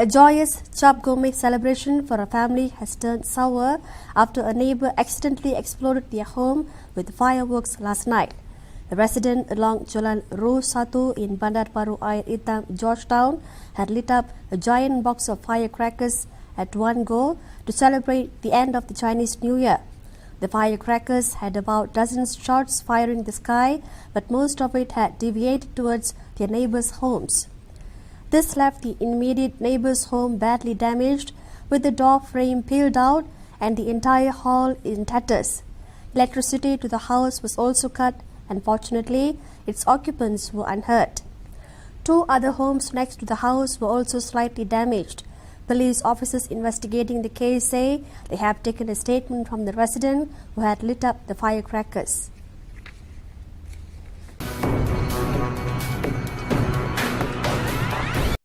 A joyous Chap Goh Meh celebration for a family has turned sour after a neighbour accidentally exploded their home with fireworks last night. The resident along Jalan Ru Satu in Bandar Baru Air Itam, Georgetown, had lit up a giant box of firecrackers at one go to celebrate the end of the Chinese New Year. The firecrackers had about dozens shots firing the sky, but most of it had deviated towards their neighbours' homes. This left the immediate neighbour's home badly damaged, with the door frame peeled out and the entire hall in tatters. Electricity to the house was also cut, and fortunately, its occupants were unhurt. 2 other homes next to the house were also slightly damaged. Police officers investigating the case say they have taken a statement from the resident who had lit up the firecrackers.